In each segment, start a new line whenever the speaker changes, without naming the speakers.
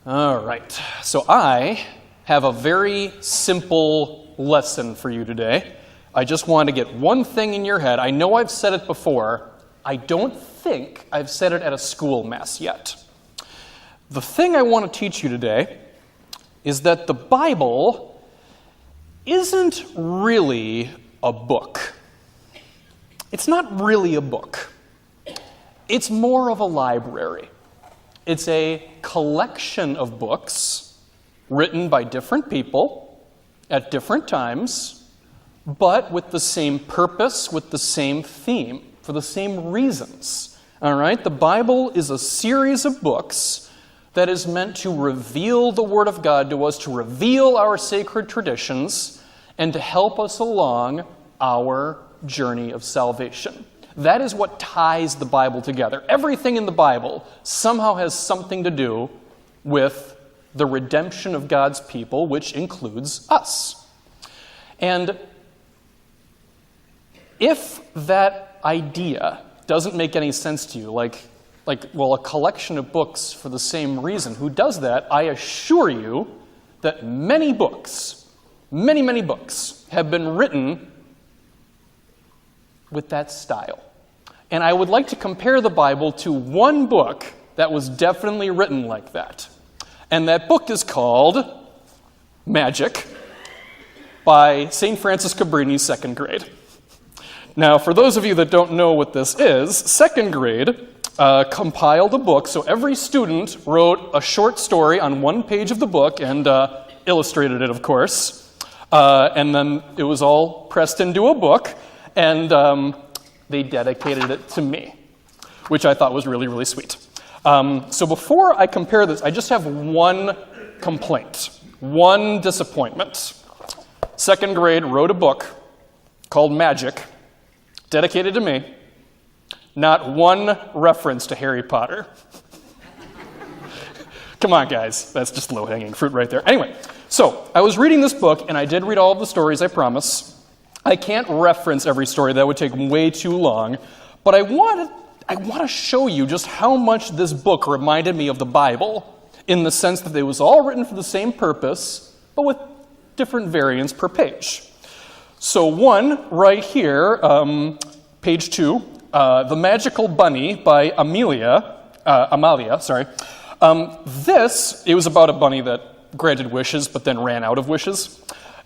All right, so I have a very simple lesson for you today. I just want to get one thing in your head. I know I've said it before. I don't think I've said it at a school mass yet. The thing I want to teach you today is that the Bible isn't really a book. It's not really a book. It's more of a library. It's a collection of books written by different people at different times, but with the same purpose, with the same theme, for the same reasons. All right? The Bible is a series of books that is meant to reveal the Word of God to us, to reveal our sacred traditions, and to help us along our journey of salvation. That is what ties the Bible together. Everything in the Bible somehow has something to do with the redemption of God's people, which includes us. And if that idea doesn't make any sense to you, like, a collection of books for the same reason, who does that? I assure you that many books, many books, have been written with that style. And I would like to compare the Bible to one book that was definitely written like that. And that book is called Magic by St. Francis Cabrini's second grade. Now, for those of you that don't know what this is, second grade compiled a book. So every student wrote a short story on one page of the book and illustrated it, of course. And then it was all pressed into a book. And they dedicated it to me, which I thought was really sweet. So before I compare this, I just have one complaint, one disappointment. Second grade wrote a book called Magic, dedicated to me. Not one reference to Harry Potter. Come on, guys. That's just low-hanging fruit right there. Anyway, so I was reading this book, and I did read all of the stories, I promise. I can't reference every story. That would take way too long. But I want to show you just how much this book reminded me of the Bible, in the sense that it was all written for the same purpose, but with different variants per page. So one right here, page 2, The Magical Bunny by Amalia. This, it was about a bunny that granted wishes but then ran out of wishes.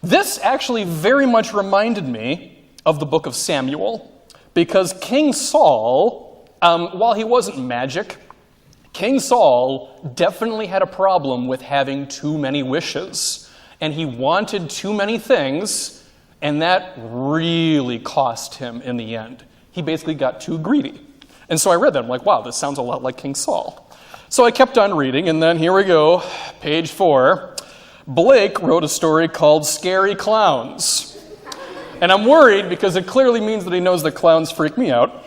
This actually very much reminded me of the book of Samuel, because King Saul, while he wasn't magic, King Saul definitely had a problem with having too many wishes, and he wanted too many things, and that really cost him in the end. He basically got too greedy. And so I read that, I'm like, wow, this sounds a lot like King Saul. So I kept on reading, and then here we go, page 4. Blake wrote a story called Scary Clowns. And I'm worried because it clearly means that he knows that clowns freak me out.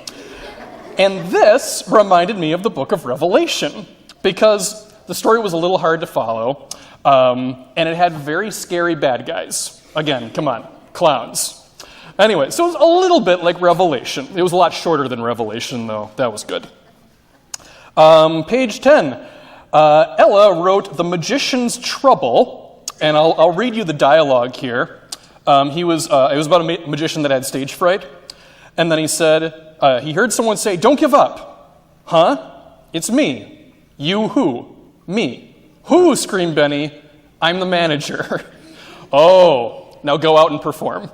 And this reminded me of the book of Revelation, because the story was a little hard to follow, and it had very scary bad guys. Again, come on, clowns. Anyway, so it was a little bit like Revelation. It was a lot shorter than Revelation, though. That was good. Page 10. Ella wrote The Magician's Trouble. And I'll read you the dialogue here. It was about a magician that had stage fright. And then he said, he heard someone say, "Don't give up." "Huh? It's me." "You who?" "Me." "Who?" screamed Benny. "I'm the manager." "Oh, now go out and perform."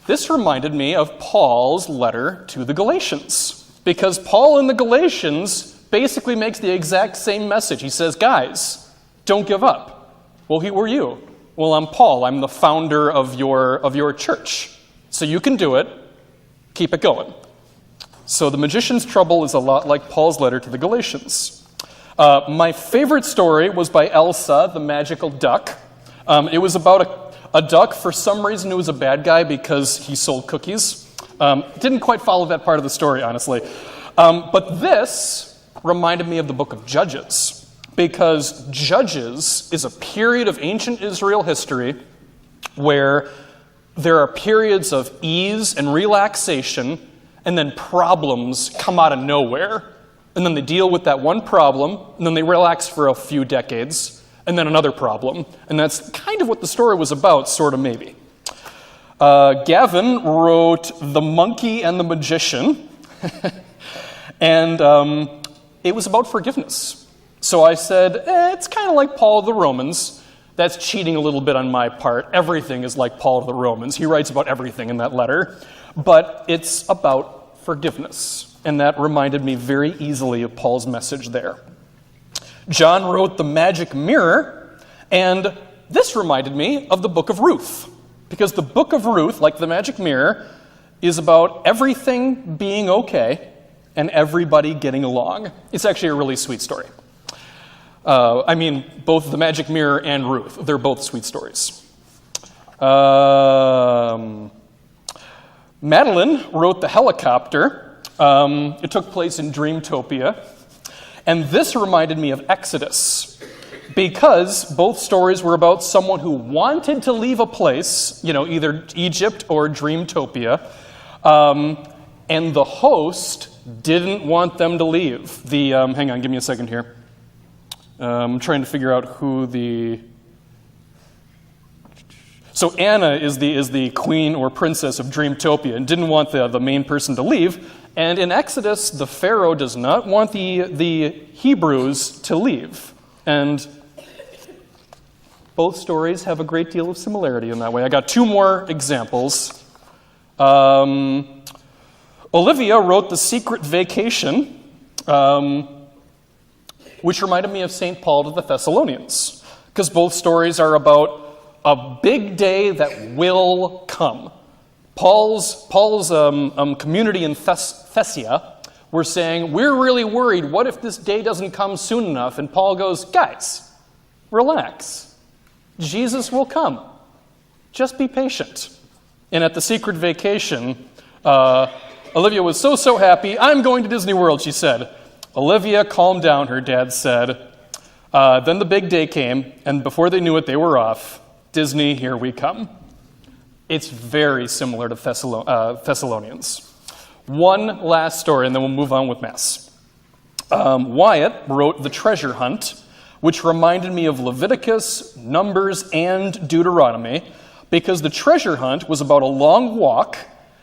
This reminded me of Paul's letter to the Galatians. Because Paul in the Galatians basically makes the exact same message. He says, guys, don't give up. Well, who are you? Well, I'm Paul. I'm the founder of your church. So you can do it. Keep it going. So The Magician's Trouble is a lot like Paul's letter to the Galatians. My favorite story was by Elsa, the magical duck. It was about a duck. For some reason, it was a bad guy because he sold cookies. Didn't quite follow that part of the story, honestly. But this reminded me of the book of Judges. Because Judges is a period of ancient Israel history where there are periods of ease and relaxation, and then problems come out of nowhere. and then they deal with that one problem, and then they relax for a few decades, and then another problem. And that's kind of what the story was about, sort of maybe. Gavin wrote The Monkey and the Magician, and it was about forgiveness. So I said, it's kind of like Paul of the Romans. That's cheating a little bit on my part. Everything is like Paul of the Romans. He writes about everything in that letter. But it's about forgiveness. And that reminded me very easily of Paul's message there. John wrote The Magic Mirror, and this reminded me of the book of Ruth. Because the book of Ruth, like the Magic Mirror, is about everything being okay and everybody getting along. It's actually a really sweet story. Both the Magic Mirror and Ruth, they're both sweet stories. Madeline wrote The Helicopter. It took place in Dreamtopia. And this reminded me of Exodus, because both stories were about someone who wanted to leave a place, either Egypt or Dreamtopia, and the host didn't want them to leave. Hang on, give me a second here. I'm trying to figure out who the... So Anna is the queen or princess of Dreamtopia and didn't want the main person to leave. And in Exodus, the Pharaoh does not want the Hebrews to leave. And both stories have a great deal of similarity in that way. I got two more examples. Olivia wrote The Secret Vacation, which reminded me of St. Paul to the Thessalonians, because both stories are about a big day that will come. Paul's community in Thessia were saying, we're really worried, what if this day doesn't come soon enough? And Paul goes, guys, relax. Jesus will come. Just be patient. And at the Secret Vacation, Olivia was so happy. I'm going to Disney World, she said. Olivia, calm down, her dad said. Then the big day came, and before they knew it, they were off. Disney, here we come. It's very similar to Thessalonians. One last story, and then we'll move on with Mass. Wyatt wrote The Treasure Hunt, which reminded me of Leviticus, Numbers, and Deuteronomy, because the treasure hunt was about a long walk,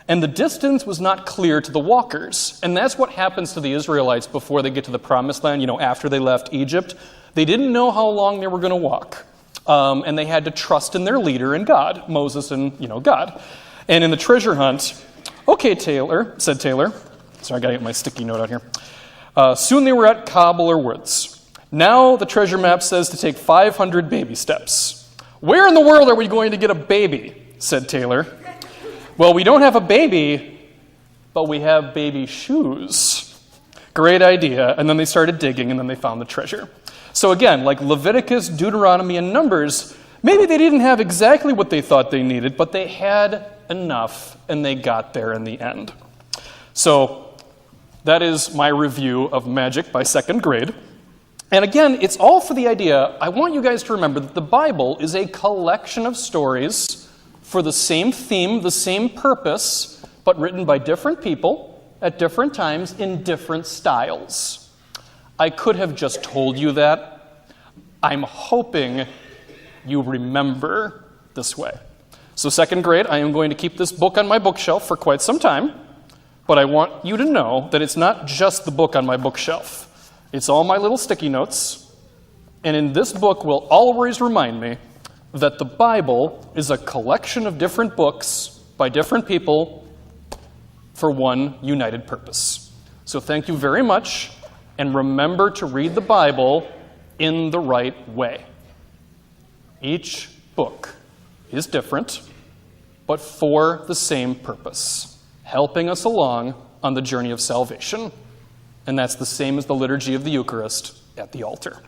and the distance was not clear to the walkers. And that's what happens to the Israelites before they get to the Promised Land, after they left Egypt. They didn't know how long they were going to walk. And they had to trust in their leader and God, Moses and, God. And in the treasure hunt, okay, Taylor, said Taylor. Sorry, I got to get my sticky note out here. Soon they were at Cobbler Woods. Now the treasure map says to take 500 baby steps. Where in the world are we going to get a baby? Said Taylor. Well, we don't have a baby, but we have baby shoes. Great idea. And then they started digging, and then they found the treasure. So again, like Leviticus, Deuteronomy, and Numbers, maybe they didn't have exactly what they thought they needed, but they had enough, and they got there in the end. So that is my review of Magic by second grade. And again, it's all for the idea, I want you guys to remember that the Bible is a collection of stories for the same theme, the same purpose, but written by different people at different times in different styles. I could have just told you that. I'm hoping you remember this way. So second grade, I am going to keep this book on my bookshelf for quite some time, but I want you to know that it's not just the book on my bookshelf. It's all my little sticky notes, and in this book will always remind me that the Bible is a collection of different books by different people for one united purpose. So thank you very much, and remember to read the Bible in the right way. Each book is different, but for the same purpose, helping us along on the journey of salvation. And that's the same as the liturgy of the Eucharist at the altar.